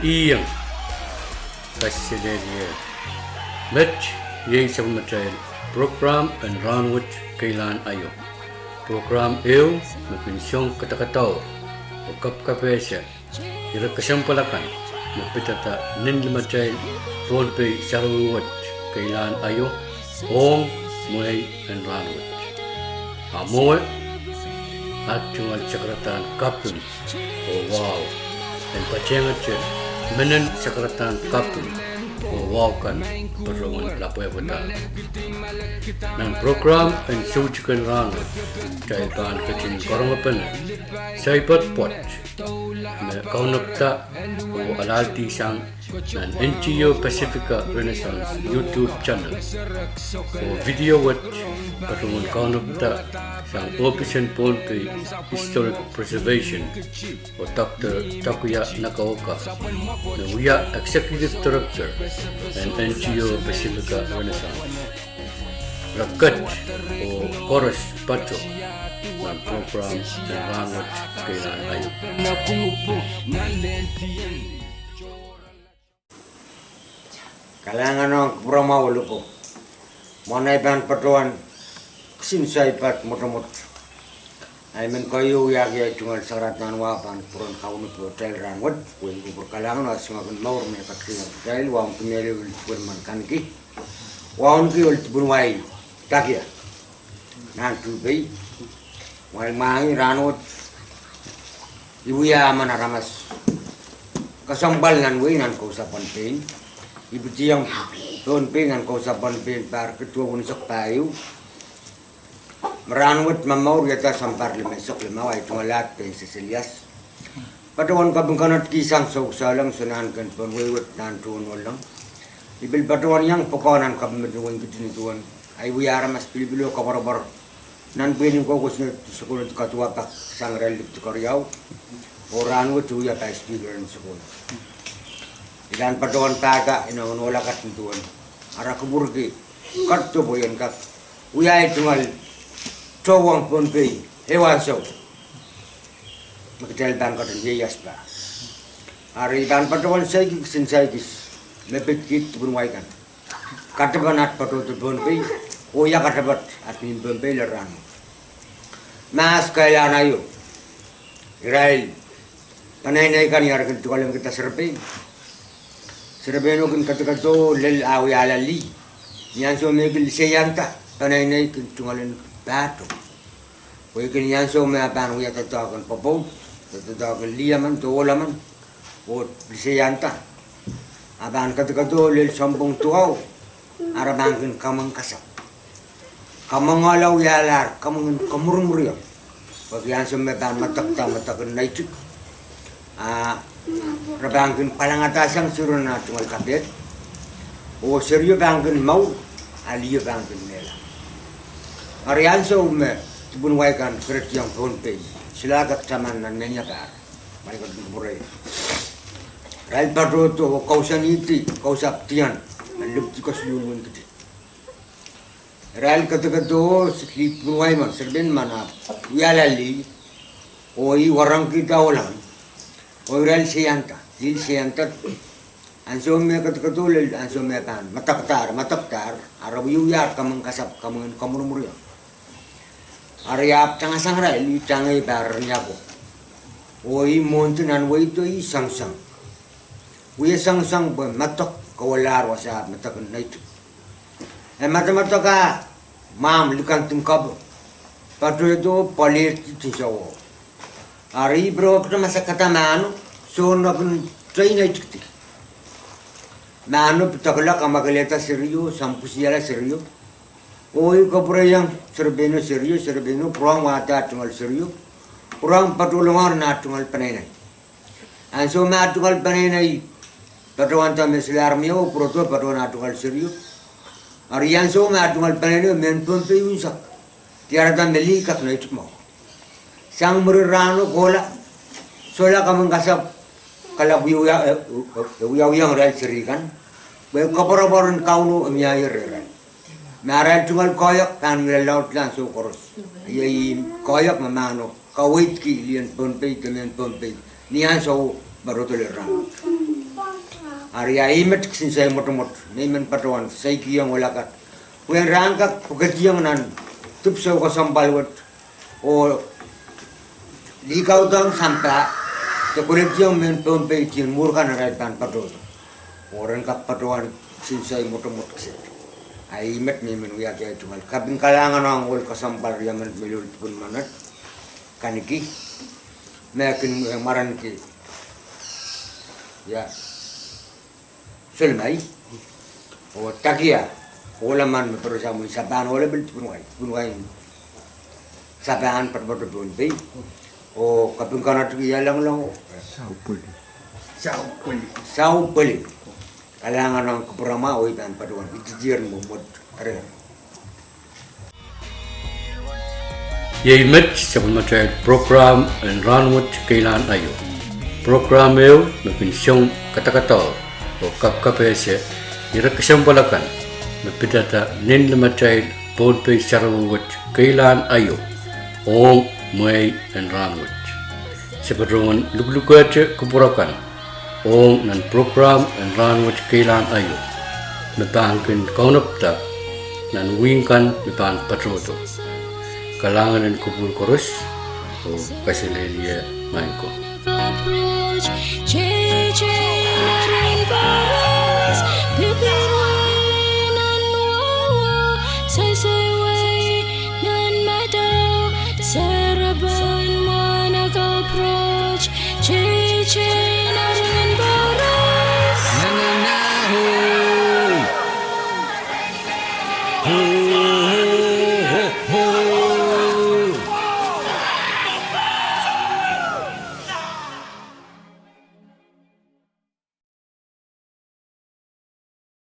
iyang Pasifika Match Yang Samachai Program and Rahnwet Keilahn ayo Program eu Mapinsyon katakataw O kapkapesya Ira kasampalakan Mapitata Ninlimachay Pohnpei Soaipoad Keilahn ayo Ong Muhay and Rahnwet Amoy At Jungal Sakratan Kapun O wow And Pachengat Menen Sakratan Kapun O wow kan Perungan Lapoy Pada Nang program and Sujikan Rahnwet Cairkan Kecil Korangapan Soaipoad Kaunapta O Alalti Sang dan NGO Pasifika Renaissance YouTube channel o video watch patungan kaunapta sang Operation Pohnpei Historic Preservation o Dr. Takuya Nakaoka na Uya Executive Director and NGO Pasifika Renaissance Rakat o Chorus Pato ng program ng Rahnwet Keilahn ayo. Kalangan ng promo lupo. Monay ban patuan sin Soaipoad motomot. Ay men kayo yagi tungal sarat nan wapan puron kaunu hotel Rahnwet kuin ubur kalangan asmagun maur me patria hotel wang kumeli ul man kanki. Wang ki ul bunwai takia. Nan tubai. Wal mangi Rahnwet ibu ya mana ramas. Kasambal nan wi nan ko sa Pohnpei. Ibu yang Pohnpei dengan kausa Pohnpei par ketua unsok payu Rahnwet mamaur yata sampar lima sok lima wai tungalat pen seselias pada wan kabung kanat kisang sok salang sunan kan Pohnpei nan tuan ulang ibil pada wan yang pokonan kabung tuan kecil tuan ayu yara mas pilih kabar nan pilih kau kusnya sekolah katua pak sang relik tukariau Rahnwet tu ya pas pilih sekolah ilan patuan taga ina wala kat tuan ara kuburki kat to boyan kat uyai tungal cowang Pohnpei hewan so makitel ban kat yas ba ari dan patuan saiki sin saikis lepet kit bunwai kan katabanat patu tu Pohnpei oya katabat atin Pohnpei leran mas Keilahn ayo Israel panai kan yar kan tukalam kita serpe Serbeno kan kata-kata lel awi alali. Yang so megil seyanta panai nai tungalan batu. Koi kan yang so me apan wi tatakan popot, tatakan liaman tolaman. O seyanta. Aban kata-kata lel sambung tuau. Arabang kan kamang kasap. Kamang alau yalar, kamang kamurmuriam. Bagi yang so me apan matakan naicik. Rabangkin palang atasang suruh na tungal kapit o seryo bangkin mau aliyo bangkin nela arian so me bunwai kan kret yang Pohnpei silagat taman nan nenya par mereka burai rai padro to kausan iti kausap tian lup tikas lulun kiti rai kata-kata sikli bunwai man serben mana yalali oi warang kita ulang Oral siyanta, dil siyanta. Anso me katulil, anso me pan, mataktar, arawiyu yar kamang kasap, kamang kamurmuryo. Arayap tanga sangra, li tanga ibar nyako. Oi montunan wai to i sang. Wi sang ba matok kawalar wasa matakan naitu. Matamatoka mam likan tungkab. Patu itu palit tisawo. Ari bro kita masa kata manu, so na pun train ay cikti. Manu pitakala kamagaleta serius, sampusiala serius. Oi kapura yang serbeno serius, serbeno perang wata tungal serius, perang patulungan na tungal panenai. Anso ma tungal panenai, patuan ta meslar mio, proto patuan na tungal serius. Ari anso ma tungal panenai men Pohnpei unsa. Tiara ta meli kak na itukmo. Sang merano kola sola kamang kasap kalabu yang rai serikan be kaparabaran kaunu amyai rai maral tungal koyak kan laut langsung koros yai koyak mamano kawait ki lian Pohnpei temen Pohnpei nian so baru tu lerang Ari aimet sinsay motomot, naiman patuan, say kiyang walakat. Kuyan rangkak, pagkatiyang nan, tupsaw ko sambalwat, o likaw dang sampa, kulit yung men Pohnpei tiyang murkan na raitan patuan. Orang kap patuan sinsay motomot kasi. Aimet naiman wiyak ya cuman. Kabing kalangan ang wal kasampal yaman milulit pun manat, kaniki, meyakin maran ki. Ya, selmai, o takia, ola man terus amun saban ola bel punwai, saban perbodo Pohnpei, o kapung kanat ki yalang lang, saupuli, kalangan ang kapurama o iban paduan, itijir mo mod are. Yaimet sa pamatrayag program and Rahnwet Keilahn ayo. Program eu mapinsyong kata-kata o kap-kapese irakasang balakan mapidata nin lamatrayag Pohnpei Sarawat Keilahn ayo ong May and Rahnwet. Sa padrongan luglugat kupurakan ong nan program and Rahnwet Keilahn ayo mapangkin kaunapta nan wingkan mapang patroto. Kalangan dan kubur korus o kasilelia maingko. Saraban mo nag-approach,